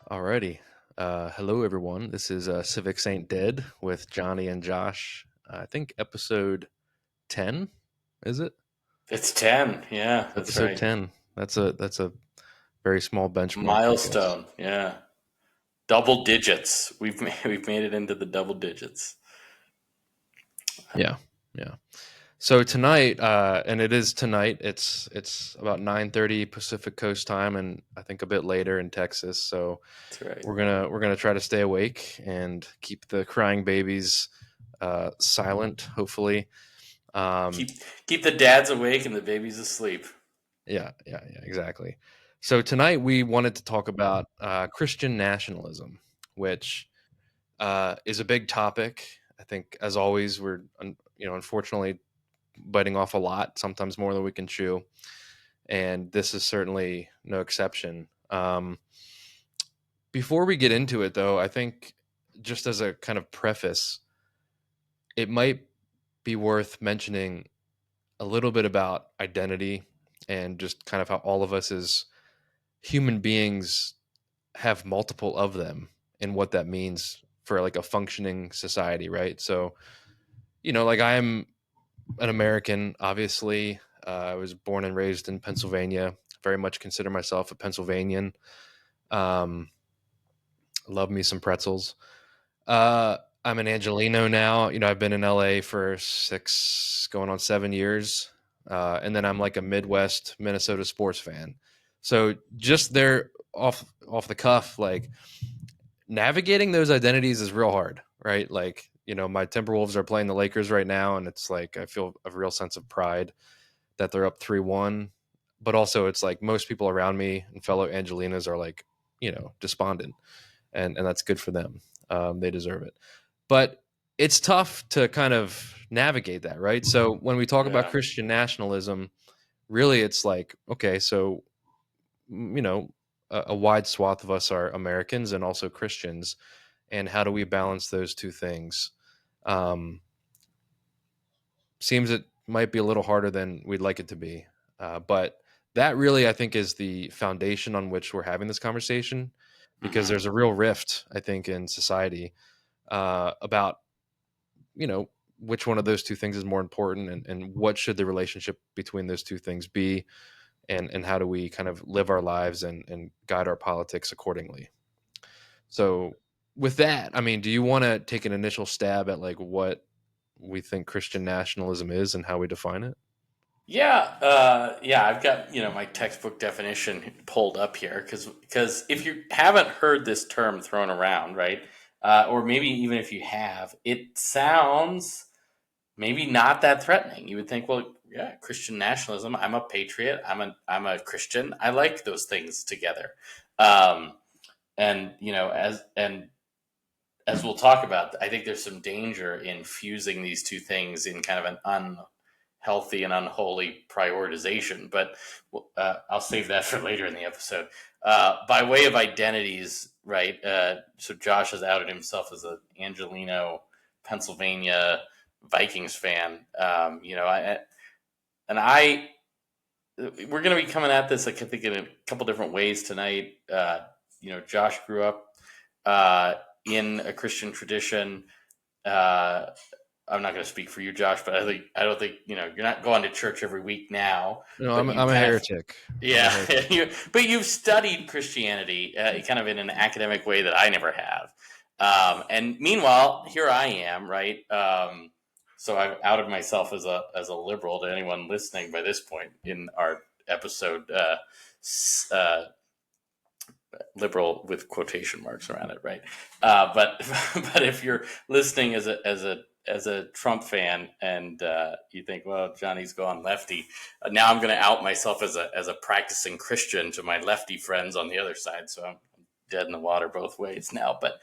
Alrighty. Hello, everyone. This is Civics Ain't Dead with Johnny and Josh. I think episode 10, is it? It's 10. Yeah, It's that's episode right. 10. That's a very small benchmark, I guess. Milestone. Yeah. Double digits. We've made it into the double digits. Yeah, yeah. So tonight, and it is tonight. It's about 9:30 Pacific Coast time, and I think a bit later in Texas. So That's right. we're gonna try to stay awake and keep the crying babies silent. Hopefully. Um, Keep the dads awake and the babies asleep. yeah, exactly. So tonight we wanted to talk about Christian nationalism, which is a big topic. I think, as always, unfortunately biting off a lot, sometimes more than we can chew, and this is certainly no exception. Before we get into it, though, I think just as a kind of preface, it might be worth mentioning a little bit about identity and just kind of how all of us as human beings have multiple of them and what that means for like a functioning society, right? So, like I'm an American, obviously. I was born and raised in Pennsylvania. Very much consider myself a Pennsylvanian. Um, love me some pretzels. I'm an Angelino now. I've been in LA for 6, going on 7 years. And then I'm like a Midwest Minnesota sports fan. So just there off the cuff, like navigating those identities is real hard, right? Like, my Timberwolves are playing the Lakers right now, and it's like I feel a real sense of pride that they're up 3-1. But also it's like most people around me and fellow Angelinas are like, despondent. And that's good for them. They deserve it. But it's tough to kind of navigate that, right? So when we talk about Yeah. Christian nationalism, really it's like, okay, so a wide swath of us are Americans and also Christians, and how do we balance those two things? Um, Seems it might be a little harder than we'd like it to be, but that really, I think, is the foundation on which we're having this conversation, because Hmm. there's a real rift, I think, in society about you know which one of those two things is more important, and what should the relationship between those two things be, and how do we kind of live our lives and guide our politics accordingly. So with that, I mean, do you want to take an initial stab at like what we think Christian nationalism is and how we define it? Yeah. Yeah. I've got my textbook definition pulled up here because if you haven't heard this term thrown around, right, or maybe even if you have, it sounds maybe not that threatening. You would think, well, yeah, Christian nationalism. I'm a patriot. I'm a Christian. I like those things together. Um, and as we'll talk about, I think there's some danger in fusing these two things in kind of an unhealthy and unholy prioritization. But I'll save that for later in the episode. By way of identities, right? So Josh has outed himself as an Angelino, Pennsylvania Vikings fan. And I, we're going to be coming at this, I think, in a couple different ways tonight. Josh grew up in a Christian tradition. Uh, I'm not going to speak for you, Josh, but I don't think you're not going to church every week now, No, but I'm you I'm a kind of heretic. I'm a yeah, heretic. but you've studied Christianity kind of in an academic way that I never have. And meanwhile, here I am, right? So I've outed myself as a liberal to anyone listening by this point in our episode. Uh, Liberal with quotation marks around it, right? But but if you're listening as a Trump fan and you think, well, Johnny's gone lefty, now I'm going to out myself as a practicing Christian to my lefty friends on the other side. So I'm dead in the water both ways now. But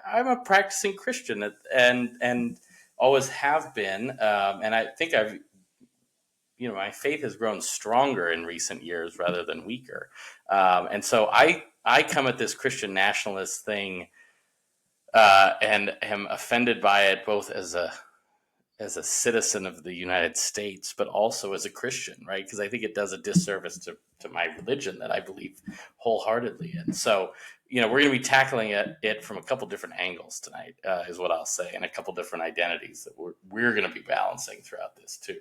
I'm a practicing Christian and always have been, and I think my faith has grown stronger in recent years rather than weaker. And so I come at this Christian nationalist thing and am offended by it both as a citizen of the United States, but also as a Christian, right? Because I think it does a disservice to my religion that I believe wholeheartedly in. So, we're going to be tackling it from a couple different angles tonight, is what I'll say, and a couple different identities that we're going to be balancing throughout this too.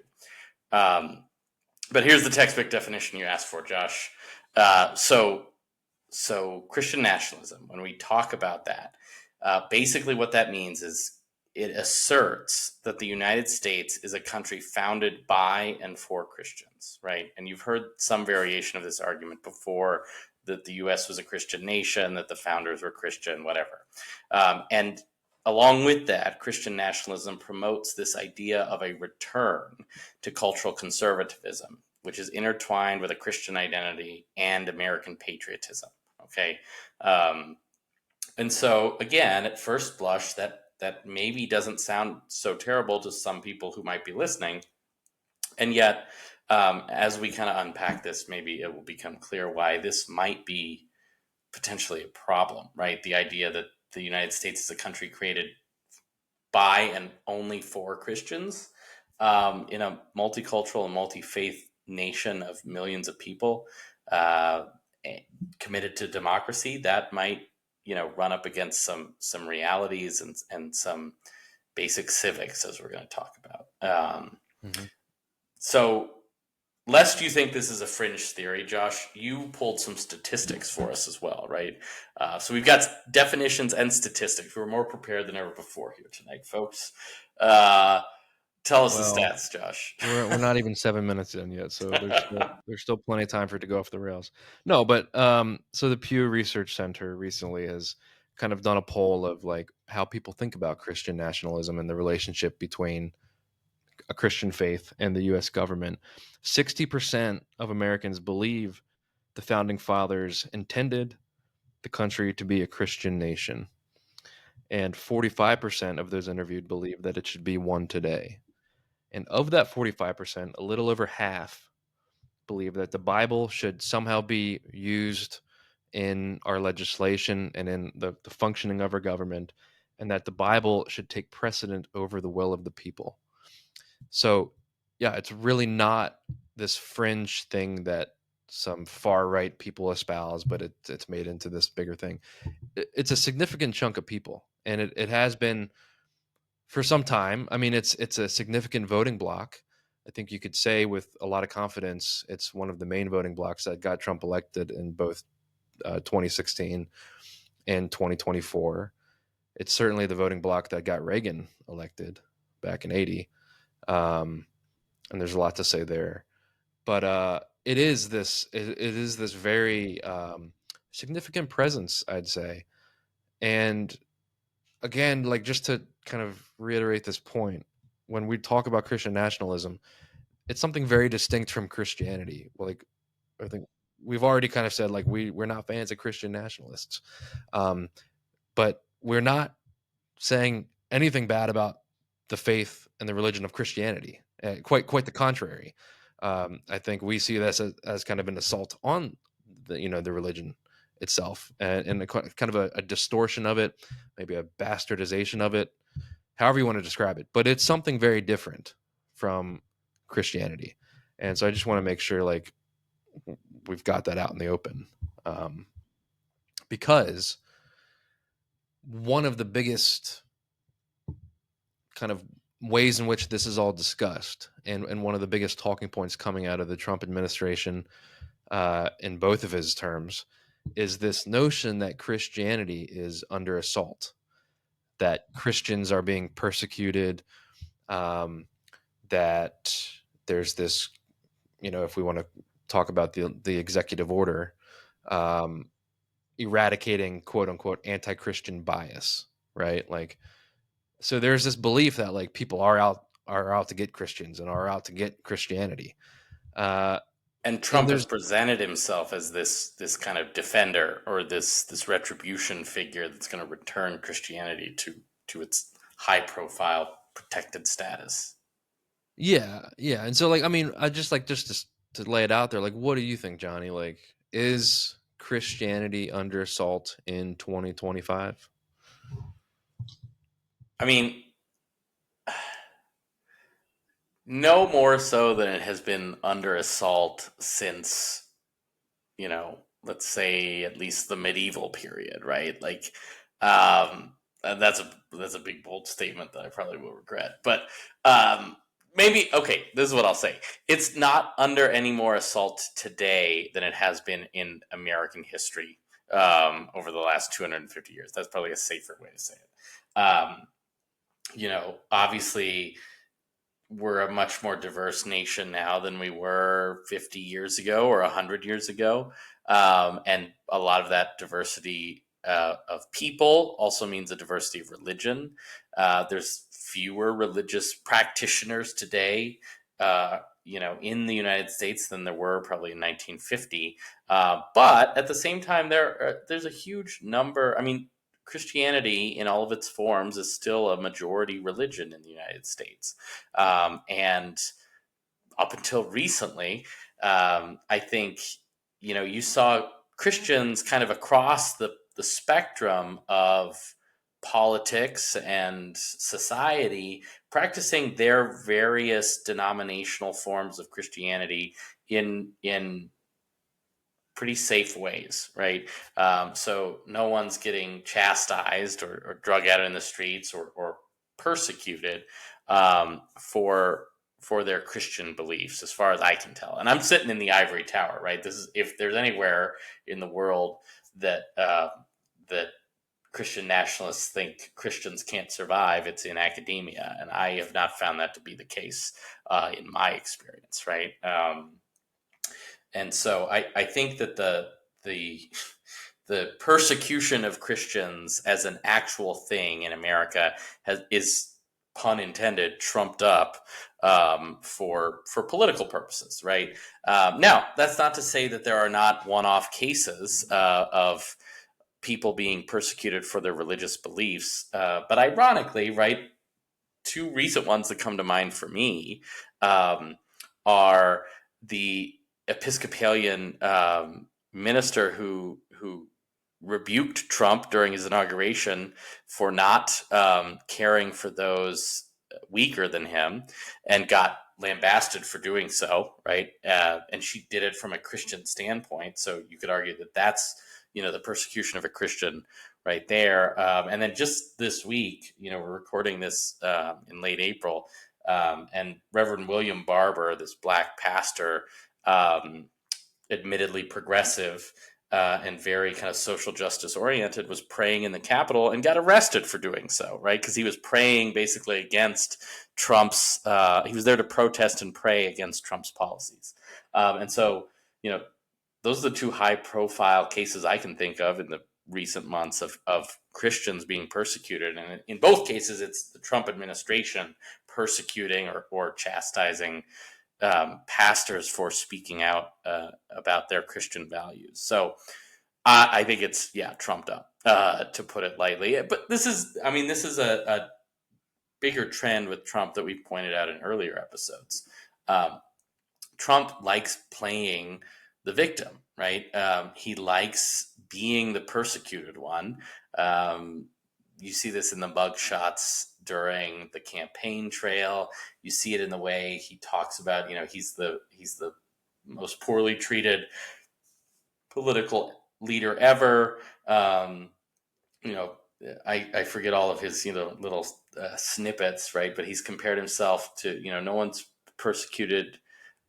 But here's the textbook definition you asked for, Josh. So Christian nationalism, when we talk about that, basically what that means is it asserts that the United States is a country founded by and for Christians, right? And you've heard some variation of this argument before, that the US was a Christian nation, that the founders were Christian, whatever. And along with that, Christian nationalism promotes this idea of a return to cultural conservatism, which is intertwined with a Christian identity and American patriotism. Okay. And so again, at first blush, that maybe doesn't sound so terrible to some people who might be listening. And yet, as we kind of unpack this, maybe it will become clear why this might be potentially a problem, right? The idea that the United States is a country created by and only for Christians, in a multicultural and multi-faith nation of millions of people, uh, committed to democracy, that might run up against some realities and some basic civics, as we're going to talk about. Mhm. So, lest you think this is a fringe theory, Josh, you pulled some statistics for us as well, right? So we've got definitions and statistics. We're more prepared than ever before here tonight, folks. Uh, Tell us the Well, stats, Josh. we're not even 7 minutes in yet, so there's still plenty of time for it to go off the rails. No, but so the Pew Research Center recently has kind of done a poll of like how people think about Christian nationalism and the relationship between a Christian faith and the U.S. government. 60% of Americans believe the founding fathers intended the country to be a Christian nation, and 45% of those interviewed believe that it should be one today. And of that 45%, a little over half believe that the Bible should somehow be used in our legislation and in the functioning of our government, and that the Bible should take precedent over the will of the people. So, yeah, it's really not this fringe thing that some far right people espouse, but it's made into this bigger thing. It's a significant chunk of people, and it has been for some time. I mean, it's a significant voting bloc. I think you could say with a lot of confidence it's one of the main voting blocs that got Trump elected in both 2016 and 2024. It's certainly the voting bloc that got Reagan elected back in 80. Um, and there's a lot to say there. But it is this very significant presence, I'd say. And again, like just to kind of reiterate this point, when we talk about Christian nationalism, it's something very distinct from Christianity. Like I think we've already kind of said like we're not fans of Christian nationalists, um, but we're not saying anything bad about the faith and the religion of Christianity. Quite the contrary. I think we see this as kind of an assault on the religion itself, and kind of a distortion of it, maybe a bastardization of it, however you want to describe it. But it's something very different from Christianity, and so I just want to make sure like we've got that out in the open, um, because one of the biggest kind of ways in which this is all discussed, and one of the biggest talking points coming out of the Trump administration, in both of his terms, is this notion that Christianity is under assault, that Christians are being persecuted, that there's this, if we want to talk about the executive order, um, eradicating quote unquote anti-Christian bias, right? Like, so there's this belief that like people are out to get Christians and are out to get Christianity. Uh, And and Trump has there's presented himself as this kind of defender, or this retribution figure that's going to return Christianity to its high profile protected status. Yeah, yeah. And so like I mean, I just like just to lay it out there, like what do you think, Johnny? Like is Christianity under assault in 2025? I mean, No more so than it has been under assault since, let's say at least the medieval period, right? Like, that's a big bold statement that I probably will regret. But maybe okay, this is what I'll say. It's not under any more assault today than it has been in American history over the last 250 years. That's probably a safer way to say it. Obviously we're a much more diverse nation now than we were 50 years ago or 100 years ago. And a lot of that diversity of people also means a diversity of religion. There's fewer religious practitioners today, in the United States than there were probably in 1950. But at the same time, there's a huge number. I mean, Christianity in all of its forms is still a majority religion in the United States. And up until recently, I think, you saw Christians kind of across the spectrum of politics and society practicing their various denominational forms of Christianity in pretty safe ways, right? So no one's getting chastised or drug out in the streets or persecuted for their Christian beliefs, as far as I can tell. And I'm sitting in the ivory tower, right? This is if there's anywhere in the world that Christian nationalists think Christians can't survive, it's in academia, and I have not found that to be the case in my experience, right? And so I think that the the persecution of Christians as an actual thing in America is, pun intended, trumped up for political purposes, right? Now, that's not to say that there are not one-off cases of people being persecuted for their religious beliefs, but ironically, right, two recent ones that come to mind for me are the Episcopalian minister who rebuked Trump during his inauguration for not caring for those weaker than him, and got lambasted for doing so. Right, and she did it from a Christian standpoint, so you could argue that that's the persecution of a Christian right there. And then just this week, we're recording this in late April, and Reverend William Barber, this black pastor, admittedly progressive and very kind of social justice oriented, was praying in the Capitol and got arrested for doing so, right? Because he was praying basically against Trump's, he was there to protest and pray against Trump's policies. And so, those are the two high profile cases I can think of in the recent months of Christians being persecuted. And in both cases, it's the Trump administration persecuting or chastising pastors for speaking out about their Christian values. So I think it's, trumped up, to put it lightly. But this is a bigger trend with Trump that we've pointed out in earlier episodes. Trump likes playing the victim, right? He likes being the persecuted one. You see this in the mug shots during the campaign trail. You see it in the way he talks about, he's the most poorly treated political leader ever. You know, I forget all of his little snippets, right? But he's compared himself to no one's persecuted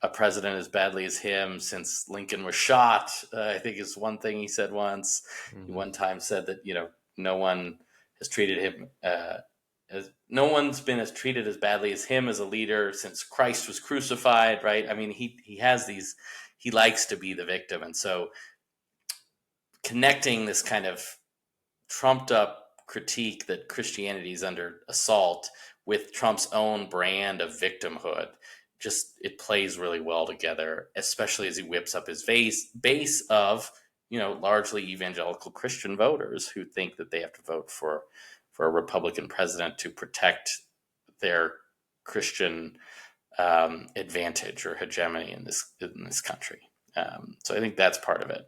a president as badly as him since Lincoln was shot. I think is one thing he said once. He Hmm. one time said that no one has treated him as no one's been as treated as badly as him as a leader since Christ was crucified. Right? I mean, he has these. He likes to be the victim, and so connecting this kind of trumped up critique that Christianity is under assault with Trump's own brand of victimhood, just it plays really well together, especially as he whips up his base of largely evangelical Christian voters who think that they have to vote for a Republican president to protect their Christian advantage or hegemony in this country. So I think that's part of it.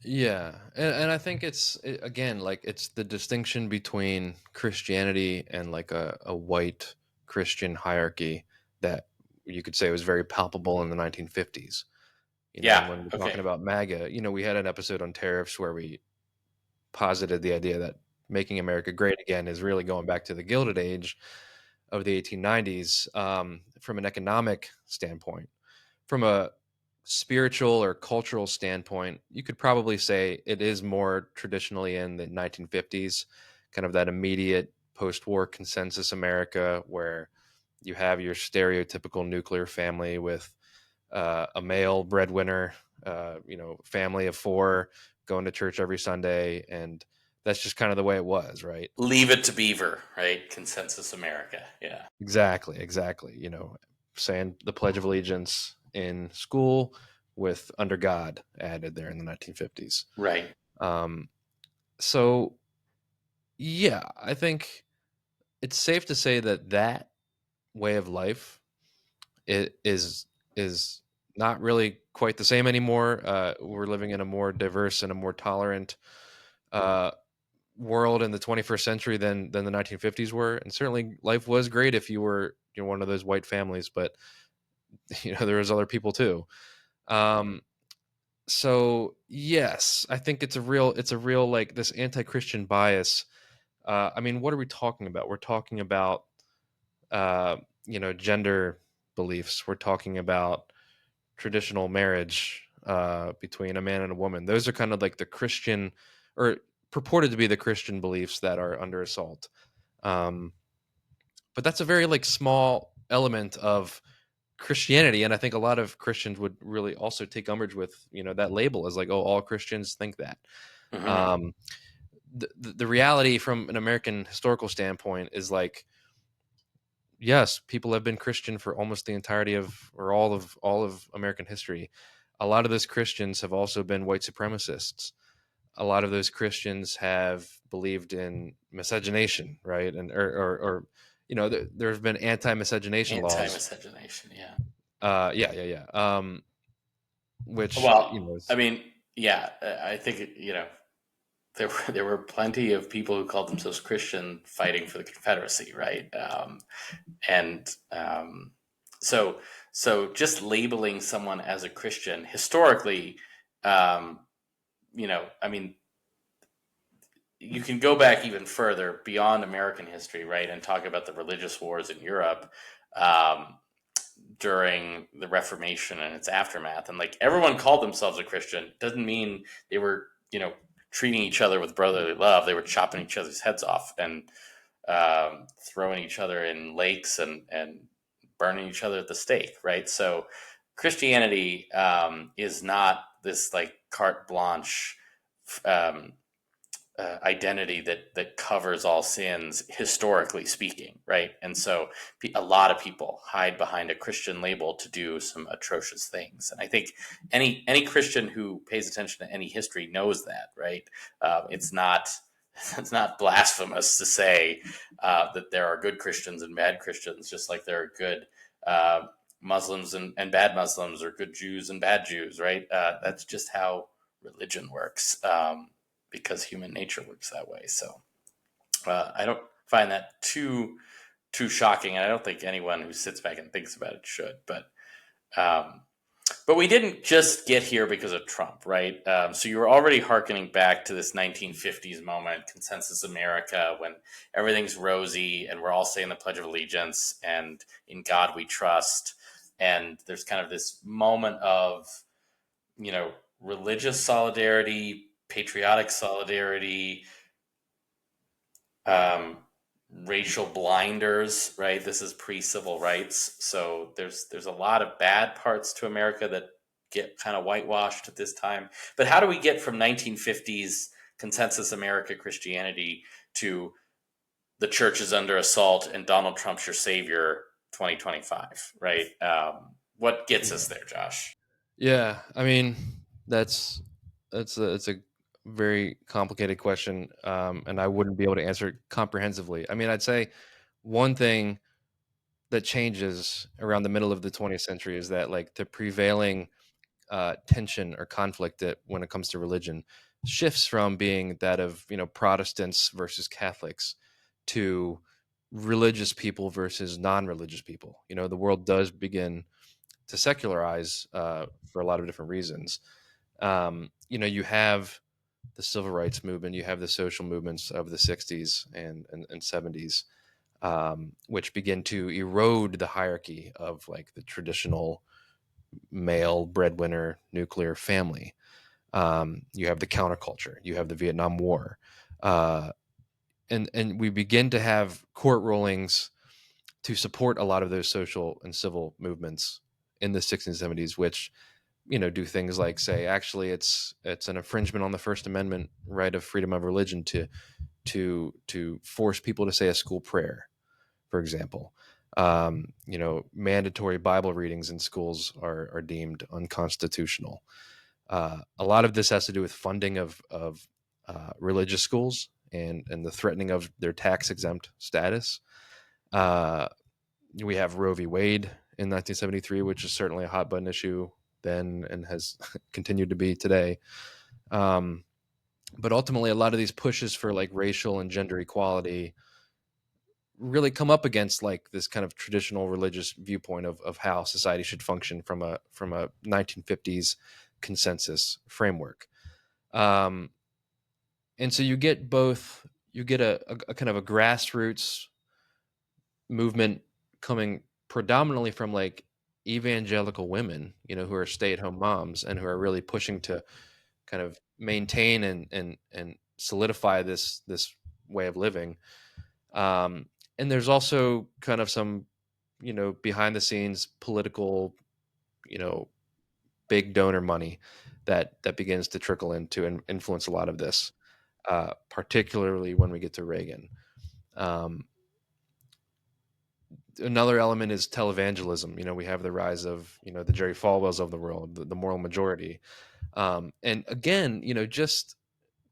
Yeah, and I think again, like, it's the distinction between Christianity and like a white Christian hierarchy that you could say was very palpable in the 1950s. And Yeah. when we're talking Okay. about MAGA, we had an episode on tariffs where we posited the idea that making America great again is really going back to the Gilded Age of the 1890s, from an economic standpoint. From a spiritual or cultural standpoint, you could probably say it is more traditionally in the 1950s, kind of that immediate post war consensus America where you have your stereotypical nuclear family with a male breadwinner, family of four going to church every Sunday. And that's just kind of the way it was, right? Leave it to Beaver, right? Consensus America. Yeah. Exactly, exactly. Saying the Pledge of Allegiance in school with under God added there in the 1950s. Right. Um, so, yeah, I think it's safe to say that that way of life is not really quite the same anymore. We're living in a more diverse and a more tolerant uh, world in the 21st century than the 1950s were, and certainly life was great if you were one of those white families, but there was other people too. Um, so yes, I think it's a real like this anti-Christian bias. I mean, what are we talking about? We're talking about uh, gender beliefs. We're talking about traditional marriage between a man and a woman. Those are kind of like the Christian, or purported to be the Christian beliefs that are under assault. Um, but that's a very like small element of Christianity, and I think a lot of Christians would really also take umbrage with that label as like, oh, all Christians think that. Hmm. Um, the reality from an American historical standpoint is like, yes, people have been Christian for almost the entirety of or all of American history. A lot of those Christians have also been white supremacists. A lot of those Christians have believed in miscegenation, right? And or there have been anti-miscegenation laws. Anti-miscegenation. Yeah. Yeah, yeah, yeah. Which Well, I is mean, yeah, I think there were plenty of people who called themselves Christian fighting for the Confederacy, right? And so just labeling someone as a Christian historically, um, I mean, you can go back even further beyond American history, right, and talk about the religious wars in Europe. Um, During the Reformation and its aftermath. And like everyone called themselves a Christian doesn't mean they were, treating each other with brotherly love. They were chopping each other's heads off and throwing each other in lakes and burning each other at the stake, right? So Christianity is not this like carte blanche um, identity that covers all sins, historically speaking, right? And so a lot of people hide behind a Christian label to do some atrocious things. And I think any Christian who pays attention to any history knows that, right? It's not it's not blasphemous to say that there are good Christians and bad Christians, just like there are good Muslims and bad Muslims, or good Jews and bad Jews, right? That's just how religion works. Because human nature works that way. So I don't find that too shocking, and I don't think anyone who sits back and thinks about it should. Um, but we didn't just get here because of Trump, right? So you were already hearkening back to this 1950s moment, consensus America, when everything's rosy and we're all saying the Pledge of Allegiance and in God we trust. And there's kind of this moment of, you know, religious solidarity, patriotic solidarity, um, racial blinders, right? This is pre-civil rights, so there's a lot of bad parts to America that get kind of whitewashed at this time. But how do we get from 1950s consensus America Christianity to the church is under assault and Donald Trump's your savior 2025, right? What gets us yeah. there, Josh? Yeah, I mean, that's it's a very complicated question, and I wouldn't be able to answer it comprehensively. I mean, I'd say one thing that changes around the middle of the 20th century is that like the prevailing tension or conflict that when it comes to religion shifts from being that of Protestants versus Catholics to religious people versus non-religious people. The world does begin to secularize for a lot of different reasons. You have the civil rights movement, you have the social movements of the 60s and 70s, which begin to erode the hierarchy of like the traditional male breadwinner nuclear family. You have the counterculture, you have the Vietnam War, uh, and we begin to have court rulings to support a lot of those social and civil movements in the 60s and 70s, which do things like say actually it's an infringement on the First Amendment right of freedom of religion to force people to say a school prayer, for example. Mandatory Bible readings in schools are deemed unconstitutional. A lot of this has to do with funding of religious schools and the threatening of their tax exempt status. Uh, we have Roe v. Wade in 1973, which is certainly a hot button issue then and has continued to be today. Um, but ultimately, a lot of these pushes for like racial and gender equality really come up against like this kind of traditional religious viewpoint of how society should function from a 1950s consensus framework. Um, and so you get a kind of a grassroots movement coming predominantly from like evangelical women, who are stay-at-home moms and who are really pushing to kind of maintain and solidify this way of living. And there's also kind of some, behind the scenes political, you know, big donor money that begins to trickle into and influence a lot of this, particularly when we get to Reagan. Um, Another element is televangelism. We have the rise of the Jerry Falwells of the world, the moral majority, and again, just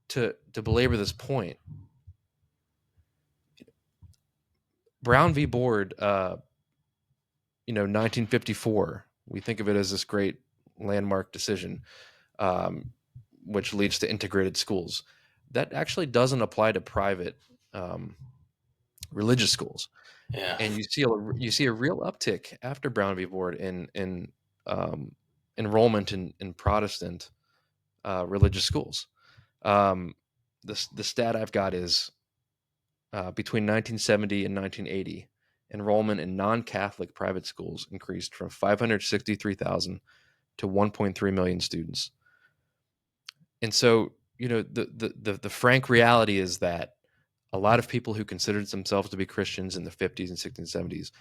to belabor this point, Brown v. Board, 1954. We think of it as this great landmark decision, um, which leads to integrated schools. That actually doesn't apply to private um, religious schools, Yeah. and you see a real uptick after Brown v. Board in um, enrollment in Protestant religious schools. Um, the stat I've got is between 1970 and 1980, enrollment in non-Catholic private schools increased from 563,000 to 1.3 million students. And so, the frank reality is that a lot of people who considered themselves to be Christians in the 50s and 60s and 70s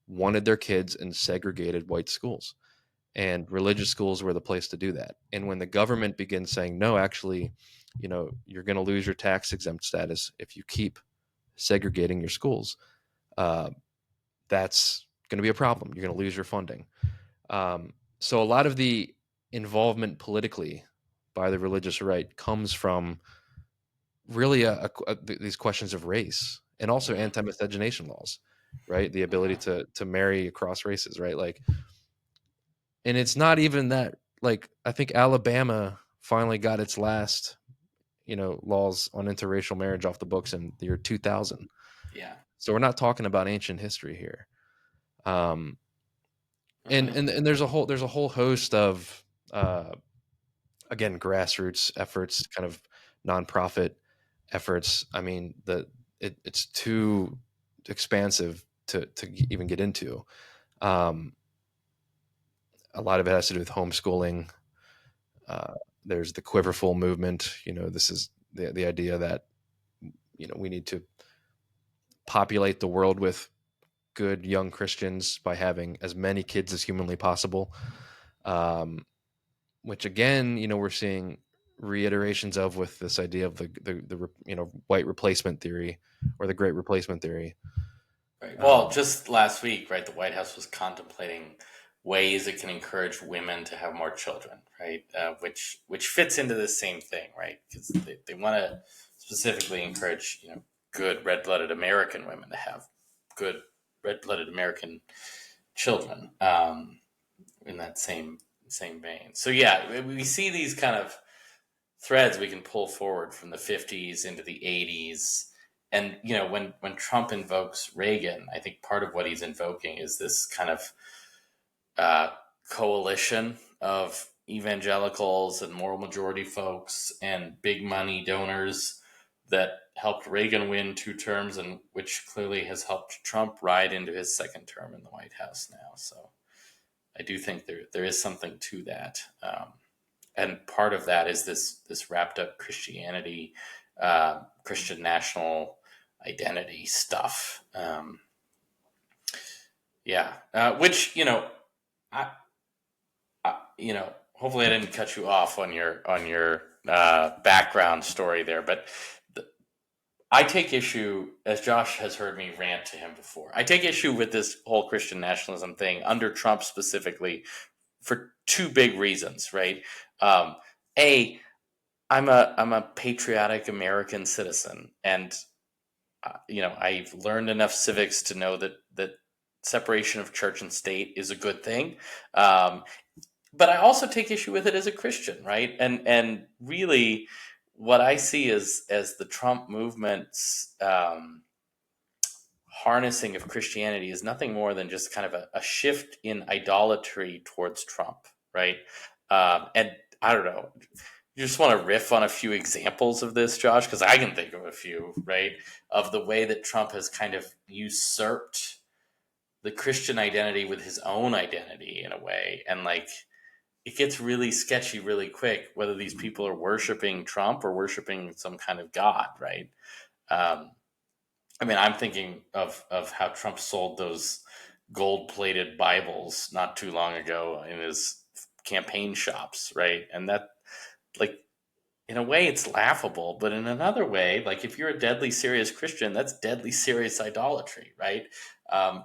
wanted their kids in segregated white schools, and religious schools were the place to do that. And when the government begins saying, no, actually, you're going to lose your tax exempt status if you keep segregating your schools, uh, that's going to be a problem. You're going to lose your funding. So a lot of the involvement politically by the religious right comes from really these questions of race and also Mm-hmm. anti-miscegenation laws, right? The ability Uh-huh. to marry across races, right? Like, and it's not even that. Like, I think Alabama finally got its last, laws on interracial marriage off the books in the year 2000. Yeah. So we're not talking about ancient history here. Um, and Mm-hmm. and there's a whole host of uh, again grassroots efforts, kind of nonprofit efforts. I mean, it's too expansive to even get into. Um, a lot of it has to do with homeschooling. Uh, there's the Quiverful movement. This is the idea that we need to populate the world with good young Christians by having as many kids as humanly possible. Um, which again, we're seeing reiterations of with this idea of the white replacement theory or the great replacement theory. Right. Well, Um, just last week, right, the White House was contemplating ways it can encourage women to have more children, right? Which fits into the same thing, right? Because they want to specifically encourage, good red-blooded American women to have good red-blooded American children. In that same vein. So yeah, we see these kind of threads we can pull forward from the 50s into the 80s, And when Trump invokes Reagan, I think part of what he's invoking is this kind of uh, coalition of evangelicals and moral majority folks and big money donors that helped Reagan win 2 terms, and which clearly has helped Trump ride into his second term in the White House now. So I do think there is something to that, and part of that is this wrapped up Christianity, Christian national identity stuff. Yeah, which I, hopefully I didn't cut you off on your background story there, but I take issue, as Josh has heard me rant to him before. I take issue with this whole Christian nationalism thing under Trump specifically for two big reasons, right? Um, a, I'm a patriotic American citizen, and I've learned enough civics to know that separation of church and state is a good thing. Um, but I also take issue with it as a Christian, right? And really, what I see as the Trump movement's harnessing of Christianity is nothing more than just kind of a shift in idolatry towards Trump, right? And I don't know. You just want to riff on a few examples of this, Josh, because I can think of a few, right? Of the way that Trump has kind of usurped the Christian identity with his own identity in a way, and like it gets really sketchy really quick whether these people are worshiping Trump or worshiping some kind of god, right? Um, I mean, I'm thinking of how Trump sold those gold plated Bibles not too long ago in his campaign shops, right? And that, like, in a way, it's laughable, but in another way, like, if you're a deadly serious Christian, that's deadly serious idolatry, right?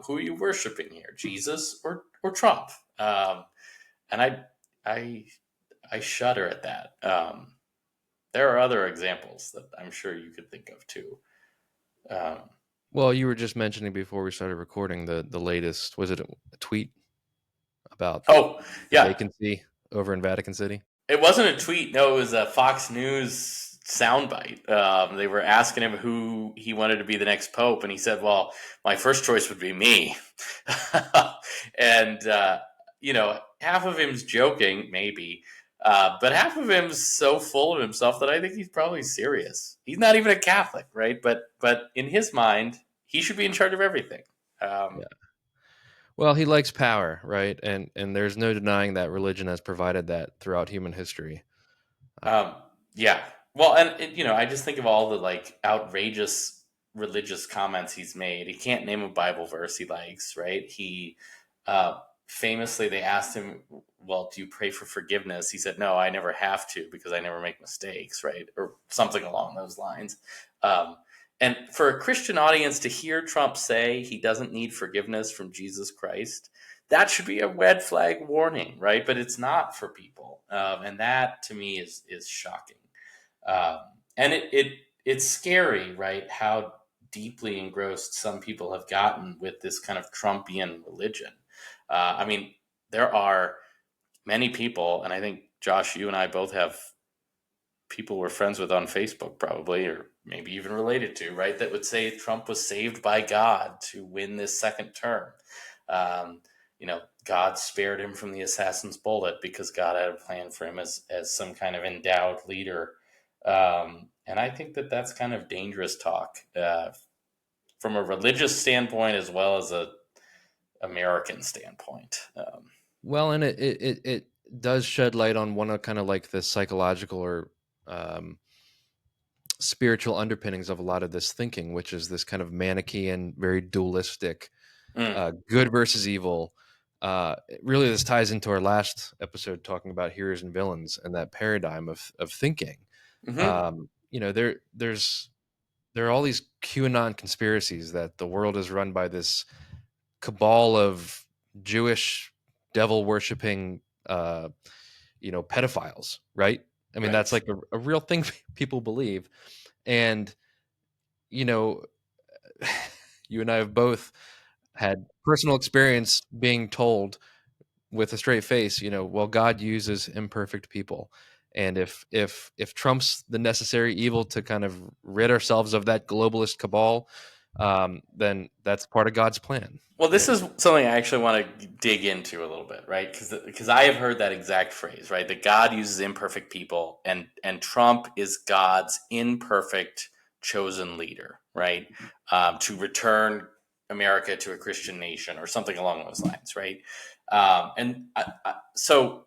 Who are you worshiping here, Jesus or Trump? And I I shudder at that. There are other examples that I'm sure you could think of too. Um, Well, you were just mentioning before we started recording the latest, was it a tweet about oh the yeah, vacancy over in Vatican City? it wasn't a tweet. No, it was a Fox News soundbite. They were asking him who he wanted to be the next pope, and he said, "Well, my first choice would be me." And half of him's joking, maybe, but half of him's so full of himself that I think he's probably serious. He's not even a Catholic, right? But in his mind, he should be in charge of everything. Um, Yeah. Well, he likes power, right? And there's no denying that religion has provided that throughout human history. Um, yeah. Well, and I just think of all the like outrageous religious comments he's made. He can't name a Bible verse he likes, right? He uh, famously, they asked him, "Well, do you pray for forgiveness?" He said, "No, I never have to because I never make mistakes," right, or something along those lines. Um, and for a Christian audience to hear Trump say he doesn't need forgiveness from Jesus Christ, that should be a red flag warning, right? But it's not for people, and that to me is shocking. Um, and it's scary, right? How deeply engrossed some people have gotten with this kind of Trumpian religion. I mean, there are many people, and I think Josh, you and I both have people we're friends with on Facebook, probably, or maybe even related to, right? That would say Trump was saved by God to win this second term. Um, God spared him from the assassin's bullet because God had a plan for him as some kind of endowed leader. And I think that that's kind of dangerous talk from a religious standpoint as well as a American standpoint. Well, and it does shed light on one of kind of like the psychological or um, spiritual underpinnings of a lot of this thinking, which is this kind of Manichaean, very dualistic, Mm, good versus evil. Really, this ties into our last episode talking about heroes and villains and that paradigm of thinking. hmm There are all these QAnon conspiracies that the world is run by this cabal of Jewish devil worshipping, pedophiles, right? I mean, that's right. like a real thing people believe. And, you know, you and I have both had personal experience being told with a straight face, well, God uses imperfect people. And if Trump's the necessary evil to kind of rid ourselves of that globalist cabal, then that's part of God's plan. Well, this is something I actually want to dig into a little bit, right? Because I have heard that exact phrase, right? That God uses imperfect people, and Trump is God's imperfect chosen leader, right? To return America to a Christian nation or something along those lines, right? So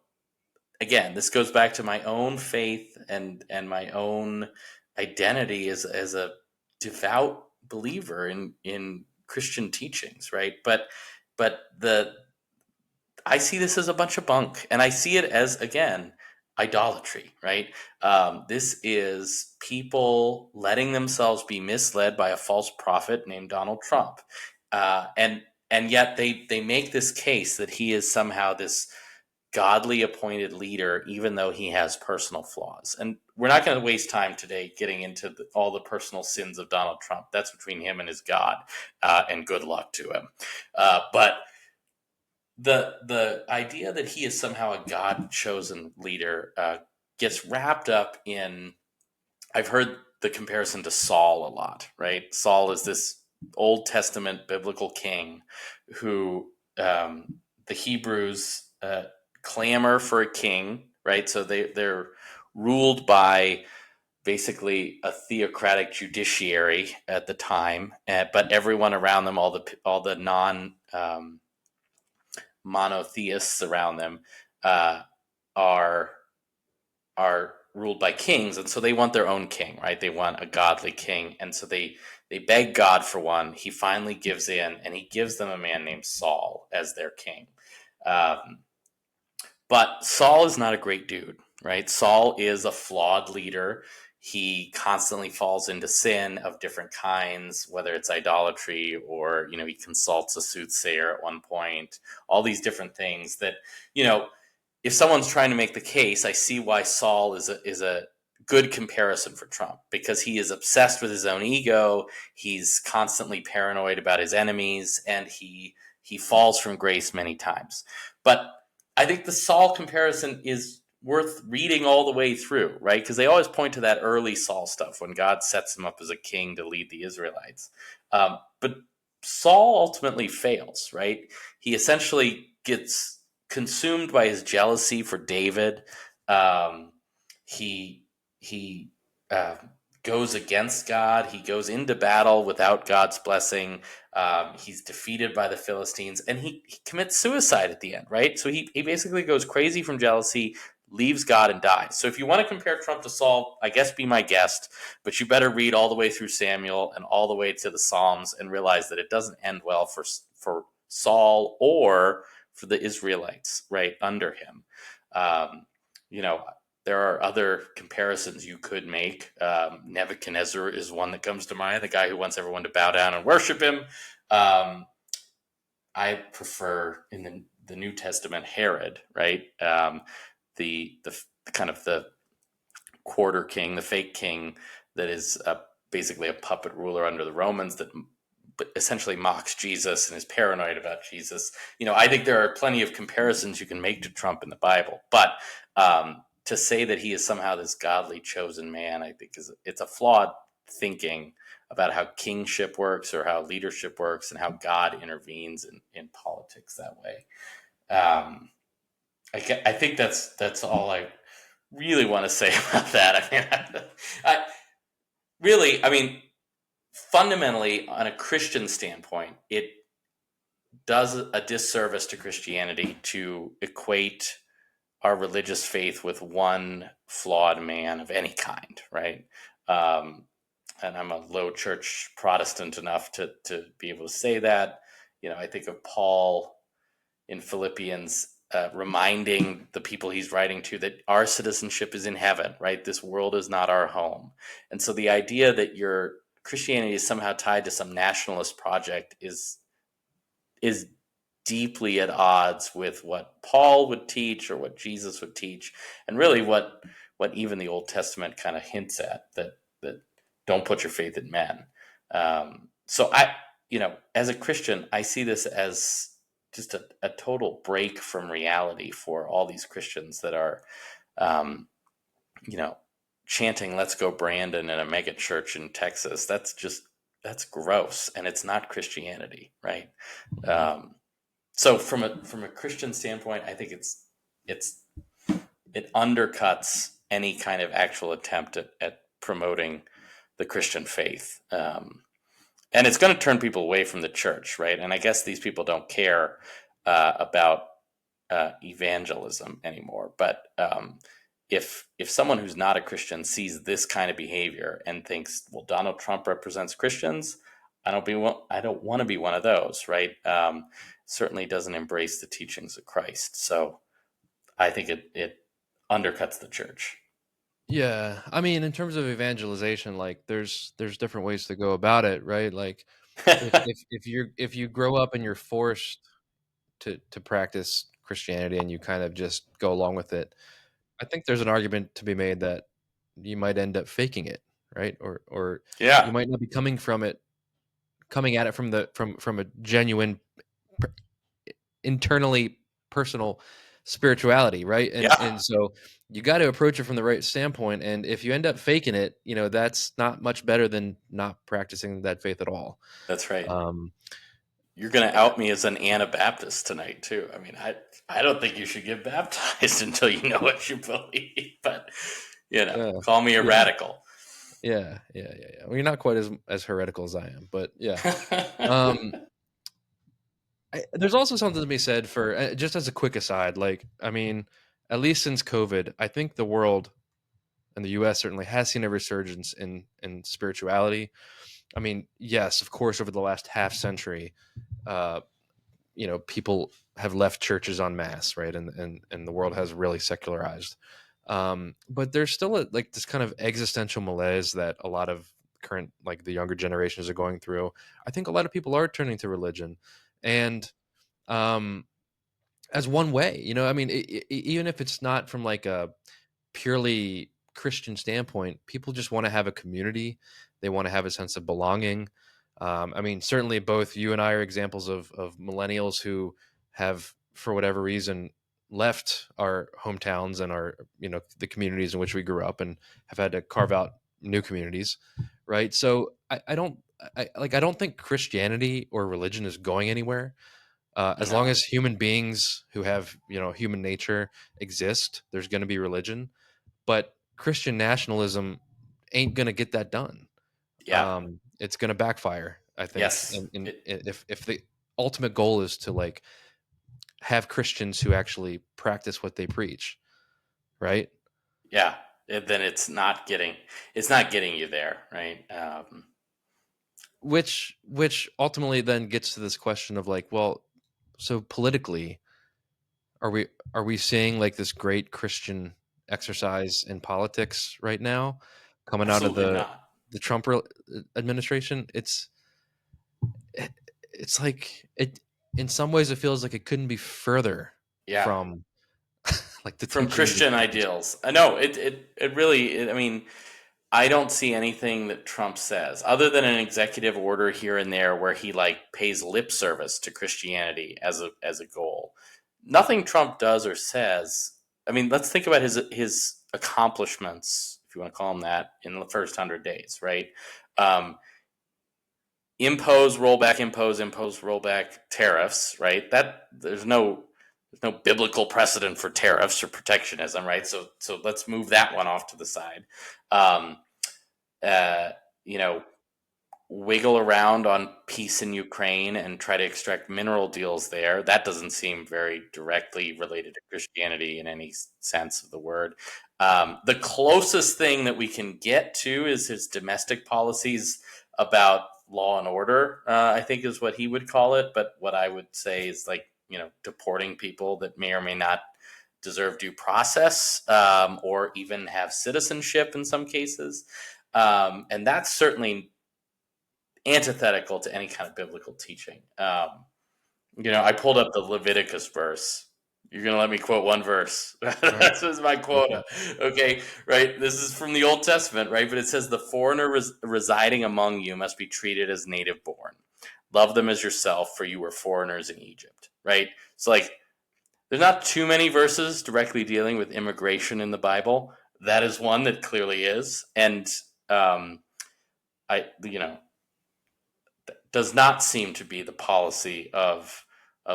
again, this goes back to my own faith and my own identity as a devout believer in Christian teachings, right? But the I see this as a bunch of bunk, and I see it as, again, idolatry, right? This is people letting themselves be misled by a false prophet named Donald Trump, and yet they make this case that he is somehow this godly appointed leader, even though he has personal flaws. And we're not going to waste time today getting into all the personal sins of Donald Trump. That's between him and his God, and good luck to him. But the idea that he is somehow a God chosen leader gets wrapped up in. I've heard the comparison to Saul a lot, right? Saul is this Old Testament biblical king who the Hebrews clamor for a king, right? So they're ruled by basically a theocratic judiciary at the time, but everyone around them, all the non monotheists around them, uh, are ruled by kings, and so they want their own king, right? They want a godly king, and so they beg God for one. He finally gives in, and he gives them a man named Saul as their king. Um, but Saul is not a great dude, right? Saul is a flawed leader. He constantly falls into sin of different kinds, whether it's idolatry or, he consults a soothsayer at one point, all these different things that, you know, if someone's trying to make the case, I see why Saul is a good comparison for Trump, because he is obsessed with his own ego. He's constantly paranoid about his enemies, and he falls from grace many times. But I think the Saul comparison is worth reading all the way through, right? Because they always point to that early Saul stuff when God sets him up as a king to lead the Israelites. But Saul ultimately fails, right? He essentially gets consumed by his jealousy for David. He uh, goes against God. He goes into battle without God's blessing. He's defeated by the Philistines, and he commits suicide at the end, right? So he basically goes crazy from jealousy, leaves God, and dies. So if you want to compare Trump to Saul, I guess be my guest, but you better read all the way through Samuel and all the way to the Psalms and realize that it doesn't end well for Saul or for the Israelites, right, under him. Um, you know, there are other comparisons you could make. Nebuchadnezzar is one that comes to mind, the guy who wants everyone to bow down and worship him. I prefer in the New Testament Herod, right? The kind of the quarter king, the fake king that is basically a puppet ruler under the Romans that essentially mocks Jesus and is paranoid about Jesus. I think there are plenty of comparisons you can make to Trump in the Bible, but to say that he is somehow this godly chosen man, I think it's a flawed thinking about how kingship works or how leadership works and how God intervenes in politics that way. I think that's all I really want to say about that. I mean, fundamentally, on a Christian standpoint, it does a disservice to Christianity to equate our religious faith with one flawed man of any kind, right? Um, and I'm a low church Protestant enough to be able to say that. I think of Paul in Philippians reminding the people he's writing to that our citizenship is in heaven, right? This world is not our home. And so the idea that your Christianity is somehow tied to some nationalist project is deeply at odds with what Paul would teach or what Jesus would teach, and really what even the Old Testament kind of hints at, that don't put your faith in men. So as a Christian, I see this as just a total break from reality for all these Christians that are you know, chanting "Let's go Brandon" in a mega church in Texas. That's gross, and it's not Christianity, right? Mhm. Um, so from a Christian standpoint, I think it's it undercuts any kind of actual attempt at promoting the Christian faith. And it's going to turn people away from the church, right? And I guess these people don't care about evangelism anymore. But if someone who's not a Christian sees this kind of behavior and thinks, "Well, Donald Trump represents Christians," I don't want to be one of those, right? Certainly doesn't embrace the teachings of Christ. So I think it undercuts the church. Yeah, I mean, in terms of evangelization, like there's different ways to go about it, right? Like if you grow up and you're forced to practice Christianity and you kind of just go along with it, I think there's an argument to be made that you might end up faking it, right? Or you Yeah, might not be coming at it from a genuine per- internally personal spirituality, right? And yeah, so you got to approach it from the right standpoint. And if you end up faking it, that's not much better than not practicing that faith at all. that's right. Um, You're going to out me as an Anabaptist tonight too. I mean, I don't think you should get baptized until you know what you believe. But yeah, call me a yeah, radical. yeah. Well, you're not quite as heretical as I am, but yeah. Um, there's also something to be said for just as a quick aside. Like, I mean, at least since COVID, I think the world and the U.S. certainly has seen a resurgence in spirituality. I mean, yes, of course, over the last half century, uh, people have left churches en masse, right, and the world has really secularized. But there's still like this kind of existential malaise that a lot of current, like the younger generations, are going through. I think a lot of people are turning to religion, and um, as one way, I mean, even if it's not from like a purely Christian standpoint, people just want to have a community. They want to have a sense of belonging. I mean, certainly both you and I are examples of millennials who have, for whatever reason, left our hometowns and our, the communities in which we grew up and have had to carve out new communities. Right. So I don't think Christianity or religion is going anywhere. As long No. as human beings who have, human nature exist, there's going to be religion, but Christian nationalism ain't going to get that done. Yeah. It's going to backfire, I think. Yes. And if the ultimate goal is to like have Christians who actually practice what they preach, right? Yeah. Then it's not getting you there, right? Which ultimately then gets to this question of like, well, so politically, are we seeing like this great Christian exercise in politics right now coming out of Absolutely the not. Trump administration? It's like it in some ways it feels like it couldn't be further Yeah. from like the From teachings of Christian Jesus. ideals. I know it really, I mean, I don't see anything that Trump says other than an executive order here and there where he like pays lip service to Christianity as a goal. Nothing Trump does or says. I mean, let's think about his accomplishments, if you want to call them that, in the first 100 days, right? Um, impose rollback tariffs, right? That there's no biblical precedent for tariffs or protectionism, right? So let's move that one off to the side. Um, uh, you know, wiggle around on peace in Ukraine and try to extract mineral deals there. That doesn't seem very directly related to Christianity in any sense of the word. The closest thing that we can get to is his domestic policies about law and order, I think is what he would call it. But what I would say is like, deporting people that may or may not deserve due process, or even have citizenship in some cases. And that's certainly antithetical to any kind of biblical teaching. I pulled up the Leviticus verse. You're going to let me quote one verse. All right. This is my Go for quota. it. Okay, right? This is from the Old Testament, right? But it says, the foreigner residing among you must be treated as native born. Love them as yourself, for you were foreigners in Egypt, right? So, like, there's not too many verses directly dealing with immigration in the Bible. that is one that clearly is, and um, I does not seem to be the policy of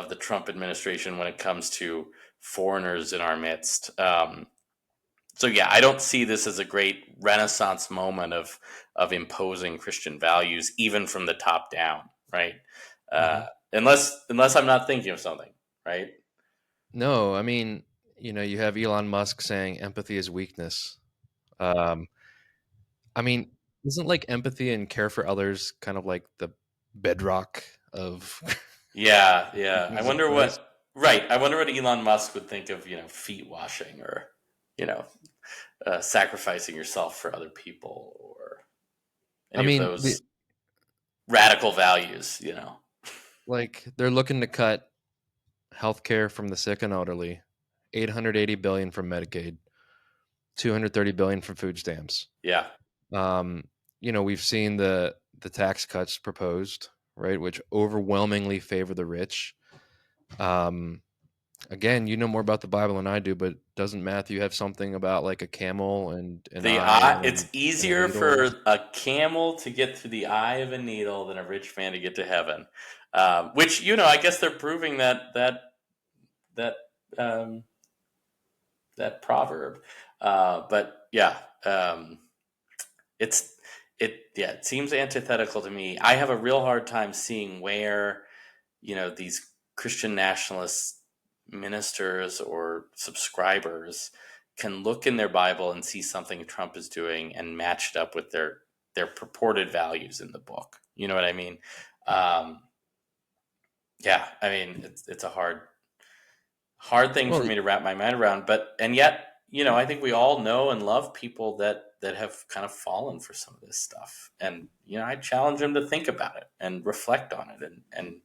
the Trump administration when it comes to foreigners in our midst. So yeah, I don't see this as a great renaissance moment of imposing Christian values, even from the top down, right? Hmm. Unless I'm not thinking of something, right? No, I mean, you have Elon Musk saying empathy is weakness. Um, I mean, isn't like empathy and care for others kind of like the bedrock of Yeah, yeah. I Jesus wonder Christ? what. Right. I wonder what Elon Musk would think of feet washing or you know sacrificing yourself for other people or I any of mean, those radical values. like they're looking to cut healthcare from the sick and elderly, 880 billion from Medicaid, 230 billion from food stamps. Yeah. Um, we've seen the tax cuts proposed, right, which overwhelmingly favor the rich. Um, Again, you know more about the Bible than I do, but doesn't Matthew have something about like a camel and an The eye eye. It's and a easier needle? for a camel to get through the eye of a needle than a rich man to get to heaven. Which I guess they're proving that um, that proverb. But yeah, it's it seems antithetical to me. I have a real hard time seeing where these Christian nationalist ministers or subscribers can look in their Bible and see something Trump is doing and match it up with their purported values in the book. You know what I mean? Um, yeah, I mean it's a hard thing for Well, me to wrap my mind around, but and yet I think we all know and love people that have kind of fallen for some of this stuff, and I challenge them to think about it and reflect on it and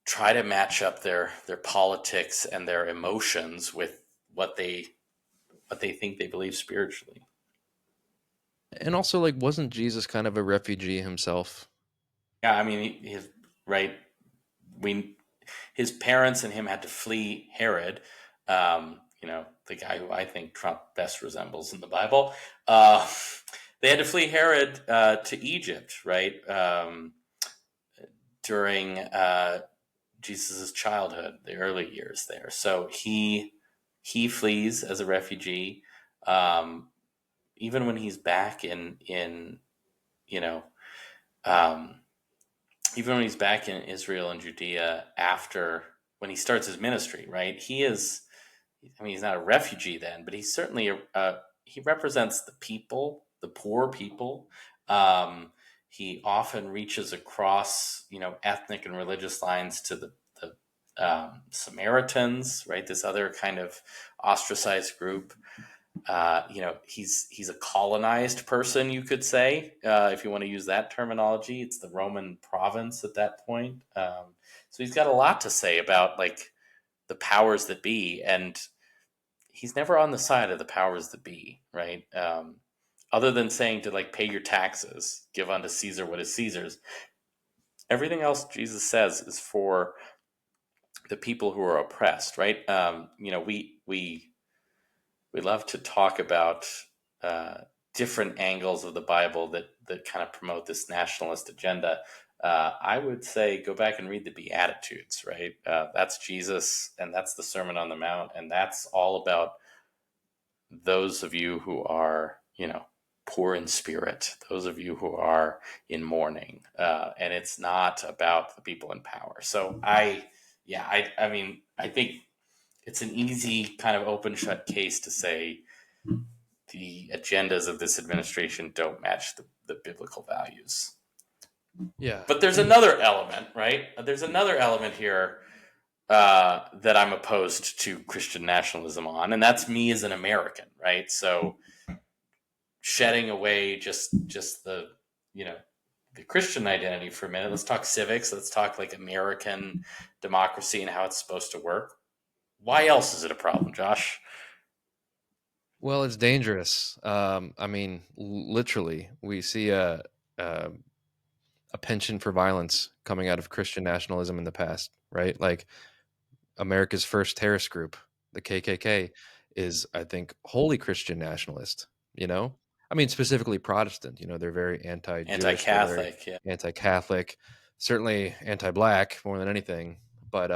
try to match up their politics and their emotions with what they think they believe spiritually. and also like wasn't Jesus kind of a refugee himself? Yeah, I mean, his right. We his parents and him had to flee Herod. The guy who I think Trump best resembles in the Bible. They had to flee Herod to Egypt, right? During Jesus' childhood, the early years there. So he flees as a refugee. Um, Even when he's back in you know um, even when he's back in Israel and Judea after when he starts his ministry, right? He is. I mean, he's not a refugee then, but he's certainly he represents the people, the poor people. Um, he often reaches across, ethnic and religious lines to the Samaritans, right? This other kind of ostracized group. He's a colonized person, you could say, if you want to use that terminology. It's the Roman province at that point. So he's got a lot to say about like the powers that be, and he's never on the side of the powers that be, right? Other than saying to like pay your taxes, give unto Caesar what is Caesar's. Everything else Jesus says is for the people who are oppressed, right? We love to talk about uh, different angles of the Bible that kind of promote this nationalist agenda. I would say go back and read the Beatitudes, right? That's Jesus, and that's the Sermon on the Mount, and that's all about those of you who are, poor in spirit, those of you who are in mourning, and it's not about the people in power. So I mean, I think it's an easy kind of open shut case to say the agendas of this administration don't match the biblical values. Yeah, But there's and another element, right? There's another element here that I'm opposed to Christian nationalism on, and that's me as an American, right? So shedding away just you know the Christian identity for a minute. Let's talk civics. Let's talk like American democracy and how it's supposed to work. Why else is it a problem, Josh? well, it's dangerous. I mean, literally, we see a a penchant for violence coming out of Christian nationalism in the past, right? Like America's first terrorist group, the KKK. is, I think, wholly Christian nationalist, you know? I mean, specifically Protestant, they're very anti-Jewish, they're very Anti-Catholic. Yeah. anti-Catholic, certainly anti-black more than anything. But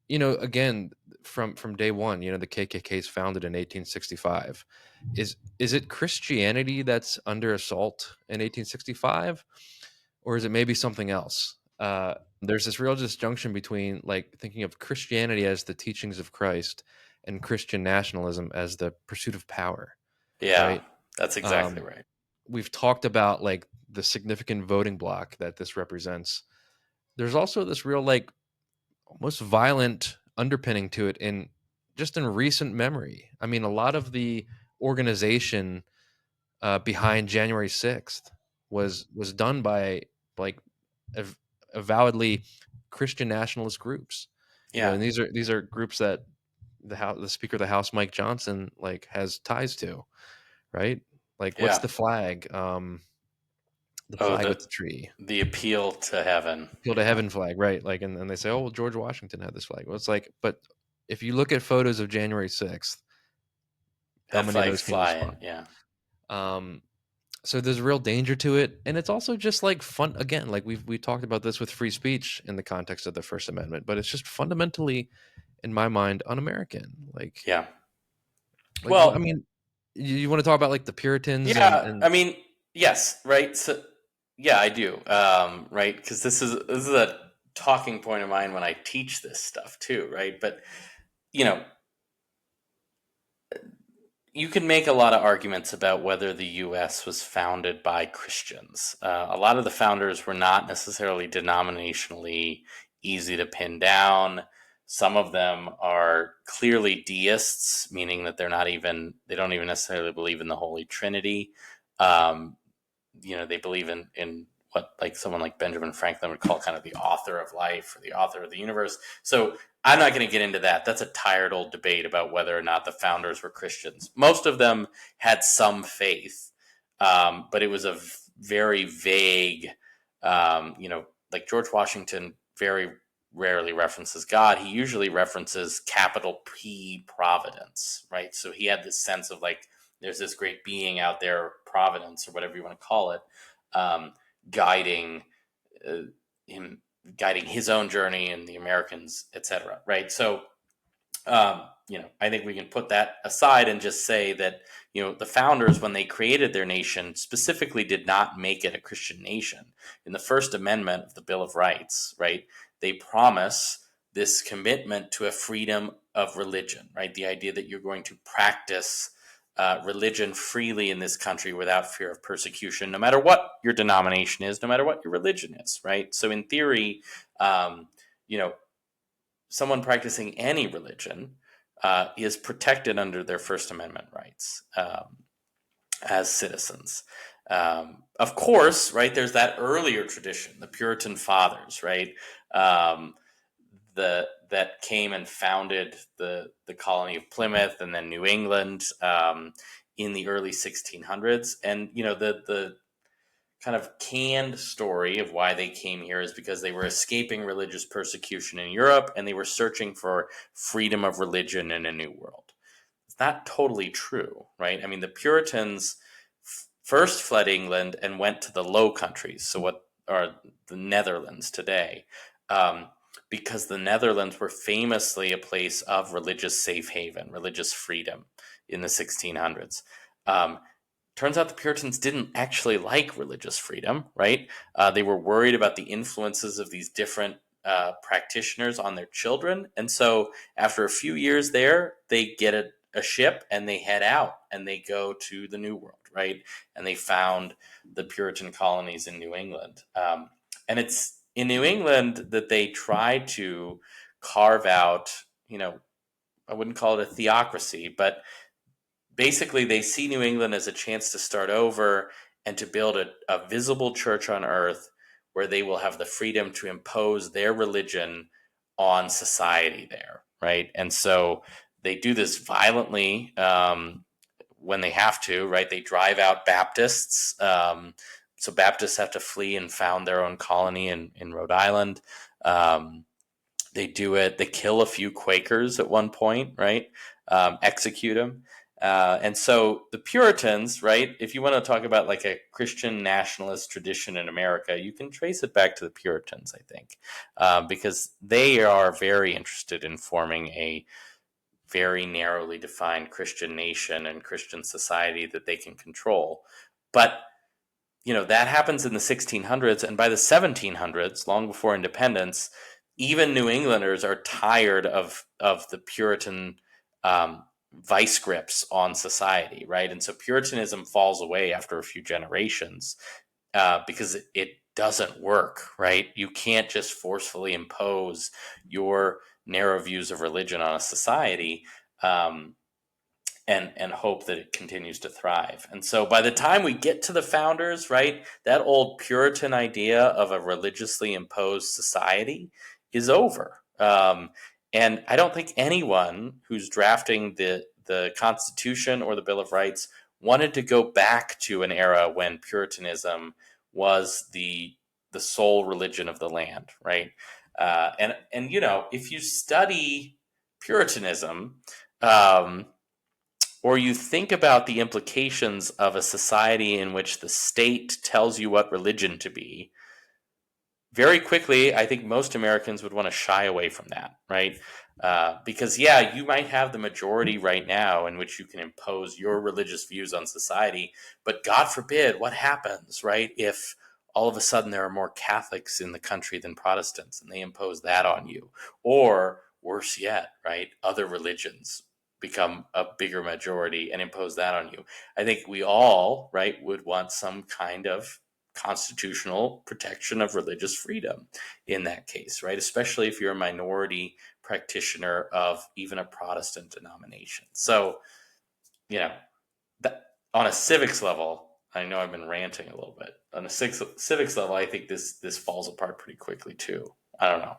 again, from day one, the KKK is founded in 1865. Is it Christianity that's under assault in 1865, or is it maybe something else? There's this real disjunction between like thinking of Christianity as the teachings of Christ and Christian nationalism as the pursuit of power, Yeah, right? that's exactly Um, right. we've talked about like the significant voting block that this represents. There's also this real like almost violent underpinning to it in just in recent memory. I mean, a lot of the organization behind January 6th was done by like av- avowedly Christian nationalist groups. Yeah, And these are groups that the Speaker of the House, Mike Johnson, like has ties to, right? Like, what's yeah. the flag? The Oh, flag with the the tree, the appeal to heaven. appeal to Yeah, heaven flag, right? Like, and they say, oh, well, George Washington had this flag. Well, it's like, but if you look at photos of January 6th, how that many of flag's those came to spot? flying. Yeah, Um, so there's a real danger to it, and it's also just like fun. Again, like we talked about this with free speech in the context of the First Amendment, but it's just fundamentally, in my mind, un-American. yeah. Like what? I Well, mean, you want to talk about like the Puritans and yeah. and I mean, yes, right. So, yeah, I do. Right, because this is a talking point of mine when I teach this stuff too. Right, but you know, you can make a lot of arguments about whether the U.S. was founded by Christians. A lot of the founders were not necessarily denominationally easy to pin down. Some of them are clearly deists, meaning that they don't even necessarily believe in the Holy Trinity. Um, they believe in what like someone like Benjamin Franklin would call kind of the author of life or the author of the universe. So I'm not going to get into that. That's a tired old debate about whether or not the founders were Christians. Most of them had some faith, but it was a very vague. Like George Washington very rarely references God. He usually references capital P providence, right? So he had this sense of like there's this great being out there, providence or whatever you want to call it, um, guiding uh, him, guiding his own journey and the Americans, etc. Right. So, I think we can put that aside and just say that the founders, when they created their nation, specifically did not make it a Christian nation. In the First Amendment of the Bill of Rights, right, they promise this commitment to a freedom of religion, right? The idea that you're going to practice religion freely in this country without fear of persecution, no matter what your denomination is, no matter what your religion is, right? So, in theory, um, you know, someone practicing any religion is protected under their First Amendment rights as citizens. Of course, right, there's that earlier tradition, the Puritan Fathers, right, um, that came and founded the colony of Plymouth and then New England in the early 1600s. And, the kind of canned story of why they came here is because they were escaping religious persecution in Europe and they were searching for freedom of religion in a new world. It's not totally true, right? I mean, the Puritans first fled England and went to the Low Countries, so what are the Netherlands today, um, because the Netherlands were famously a place of religious safe haven, religious freedom in the 1600s. Um, Turns out the Puritans didn't actually like religious freedom, right? They were worried about the influences of these different practitioners on their children. And so after a few years there, they get a ship and they head out and they go to the New World, right? And they found the Puritan colonies in New England. And it's in New England that they try to carve out, I wouldn't call it a theocracy, but basically they see New England as a chance to start over and to build a visible church on earth where they will have the freedom to impose their religion on society there, right? And so they do this violently when they have to, right? They drive out Baptists. So Baptists have to flee and found their own colony in Rhode Island. They do it. They kill a few Quakers at one point, right? execute him. And so the Puritans, right? If you want to talk about like a Christian nationalist tradition in America, you can trace it back to the Puritans, I think, because they are very interested in forming a very narrowly defined Christian nation and Christian society that they can control. But that happens in the 1600s, and by the 1700s, long before independence, even New Englanders are tired of the Puritan um, vice grips on society, right? And so Puritanism falls away after a few generations because it doesn't work, right? You can't just forcefully impose your narrow views of religion on a society. Um, and hope that it continues to thrive. And so by the time we get to the founders, right, that old Puritan idea of a religiously imposed society is over. And I don't think anyone who's drafting the Constitution or the Bill of Rights wanted to go back to an era when Puritanism was the sole religion of the land, right? And if you study Puritanism, um, or you think about the implications of a society in which the state tells you what religion to be, very quickly, I think most Americans would want to shy away from that, right? Because, yeah, you might have the majority right now in which you can impose your religious views on society, but God forbid, what happens, right, if all of a sudden there are more Catholics in the country than Protestants and they impose that on you? Or, worse yet, right, other religions become a bigger majority and impose that on you. I think we all, right, would want some kind of constitutional protection of religious freedom in that case, right? Especially if you're a minority practitioner of even a Protestant denomination. So, you know, on a civics level, I know I've been ranting a little bit. On a civics level, I think this falls apart pretty quickly too. I don't know.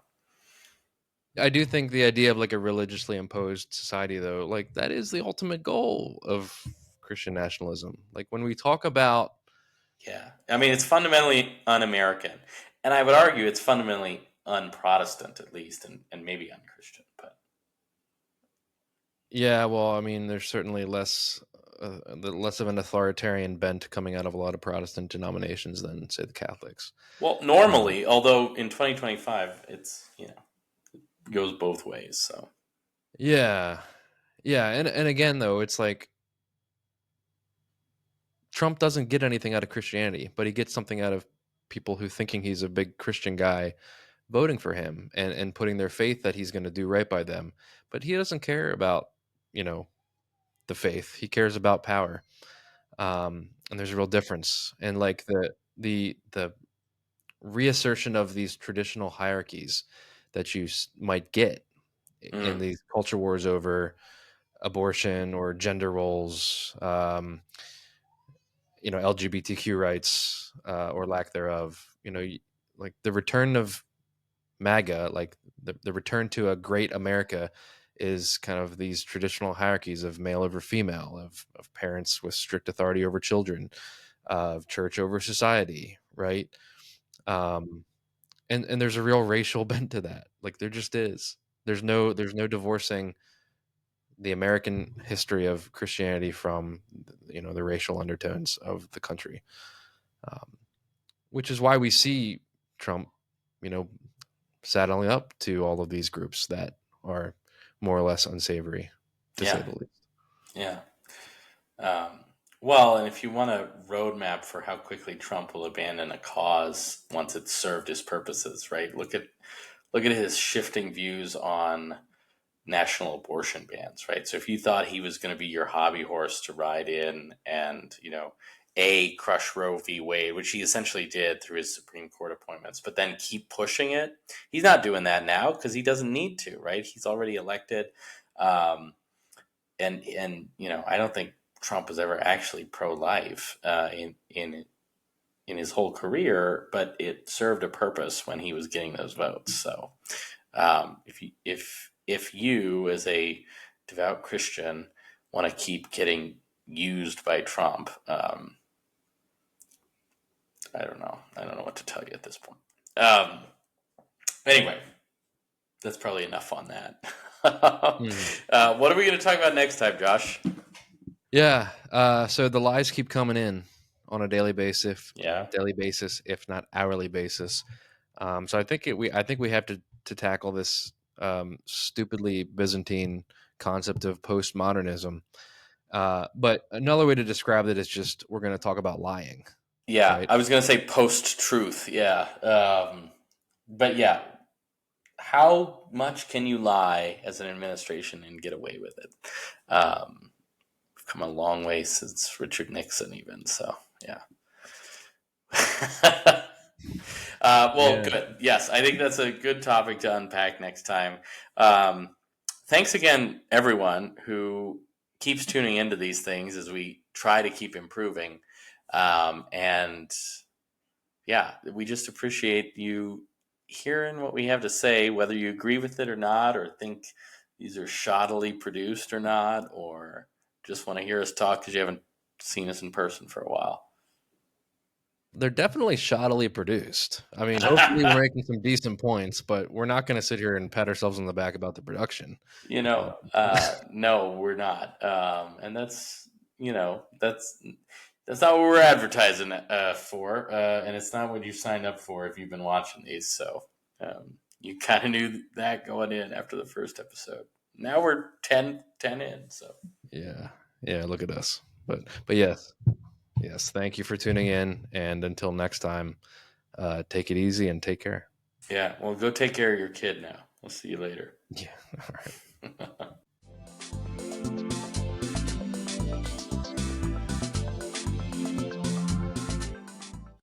I do think the idea of like a religiously imposed society, though, like that is the ultimate goal of Christian nationalism. Like when we talk about, Yeah, I mean, it's fundamentally un-American, and I would argue it's fundamentally un-Protestant at least, and maybe un-Christian. But yeah, well, I mean, there's certainly less of an authoritarian bent coming out of a lot of Protestant denominations than, say, the Catholics. well, Um, normally, although in 2025, it's goes both ways. So yeah, yeah, and again, though, it's like Trump doesn't get anything out of Christianity, but he gets something out of people who thinking he's a big Christian guy voting for him and putting their faith that he's going to do right by them. But he doesn't care about, you know, the faith. He cares about power. And there's a real difference. And like the reassertion of these traditional hierarchies that you might get in mm, these culture wars over abortion or gender roles, LGBTQ rights or lack thereof. Like the return of MAGA, like the return to a great America, is kind of these traditional hierarchies of male over female, of parents with strict authority over children, of church over society, right? Um, and there's a real racial bent to that. Like there just is. There's no divorcing the American history of Christianity from the racial undertones of the country, um, which is why we see Trump, you know, saddling up to all of these groups that are more or less unsavory, to say yeah, the least. yeah. Um, well, and if you want a roadmap for how quickly Trump will abandon a cause once it's served his purposes, right? Look at his shifting views on national abortion bans, right? So if you thought he was going to be your hobby horse to ride in and, crush Roe v. Wade, which he essentially did through his Supreme Court appointments, but then keep pushing it, he's not doing that now because he doesn't need to, right? He's already elected. Um, and I don't think Trump was ever actually pro-life in his whole career, but it served a purpose when he was getting those votes. So if you as a devout Christian want to keep getting used by Trump, I don't know. I don't know what to tell you at this point. Anyway, that's probably enough on that. Mhm. What are we going to talk about next time, Josh? Yeah. So the lies keep coming in on a Yeah. daily basis, if not hourly basis. So I think we have to tackle this stupidly Byzantine concept of postmodernism. But another way to describe it is just we're going to talk about lying, Yeah, right? I was going to say post-truth. Yeah. But yeah, how much can you lie as an administration and get away with it? We've come a long way since Richard Nixon, even. So, yeah. Well, Yeah. good. Yes, I think that's a good topic to unpack next time. Um, Thanks again, everyone who keeps tuning into these things as we try to keep improving. And yeah, we just appreciate you hearing what we have to say, whether you agree with it or not, or think these are shoddily produced or not, or just want to hear us talk because you haven't seen us in person for a while. They're definitely shoddily produced. I mean, hopefully we're making some decent points, but we're not going to sit here and pat ourselves on the back about the production. Uh, No, we're not, and that's that's not what we're advertising for, and it's not what you signed up for if you've been watching these. So you kind of knew that going in after the first episode. Now we're 10 in. So yeah. Yeah, look at us. But yes. Yes, thank you for tuning in, and until next time, take it easy and take care. yeah, well, go take care of your kid now. We'll see you later. Yeah. All right.